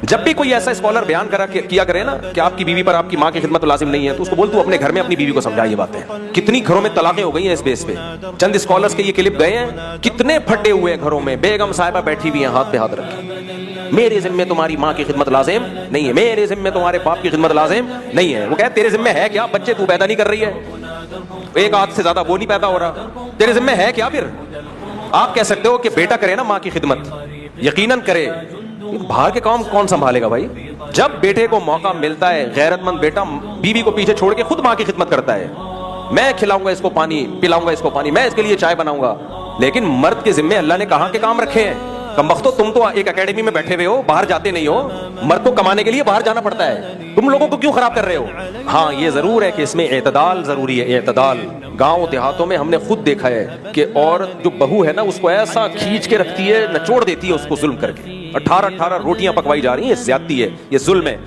جب بھی کوئی ایسا اسکالر بیان کیا کرے نا کہ آپ کی بیوی پر آپ کی ماں کی خدمت لازم نہیں ہے، تو اس کو بول تو اپنے گھر میں اپنی بیوی کو سمجھا یہ باتیں. کتنی گھروں میں طلاقیں ہو گئی ہیں اس بیس پہ. چند اسکالرز کے یہ کلپ گئے ہیں، کتنے پھٹے ہوئے ہیں گھروں میں، بیگم صاحبہ بیٹھی ہوئی ہیں ہاتھ پہ ہاتھ رکھے، میرے ذمے تمہاری ماں کی خدمت لازم نہیں ہے، میرے ذمے تمہارے باپ کی خدمت لازم نہیں ہے. وہ کہے تیرے ذمے ہے کیا؟ بچے تو پیدا نہیں کر رہی ہے، ایک ہاتھ سے زیادہ وہ نہیں پیدا ہو رہا، تیرے ذمے ہے کیا؟ پھر آپ کہہ سکتے ہو کہ بیٹا کرے نا ماں کی خدمت، یقیناً کرے، باہر کے کام کون سنبھالے گا بھائی؟ جب بیٹے کو موقع ملتا ہے، غیرت مند بیٹا بیوی کو پیچھے چھوڑ کے خود ماں کی خدمت کرتا ہے. میں کھلاؤں گا اس کو پانی، پلاؤں گا اس کو پانی، میں اس کے لیے چائے بناؤں گا. لیکن مرد کے ذمے اللہ نے کہاں کے کام رکھے ہیں؟ کم بختو، تم تو ایک اکیڈمی میں بیٹھے ہوئے ہو، باہر جاتے نہیں ہو. مرد کو کمانے کے لیے باہر جانا پڑتا ہے، تم لوگوں کو کیوں خراب کر رہے ہو؟ ہاں یہ ضرور ہے کہ اس میں اعتدال ضروری ہے، اعتدال. گاؤں دیہاتوں میں ہم نے خود دیکھا ہے کہ عورت جو بہو ہے نا، اس کو ایسا کھینچ کے رکھتی ہے، نچوڑ دیتی ہے اس کو ظلم کر کے. 18 روٹیاں پکوائی جا رہی ہیں، یہ زیادتی ہے، یہ ظلم ہے.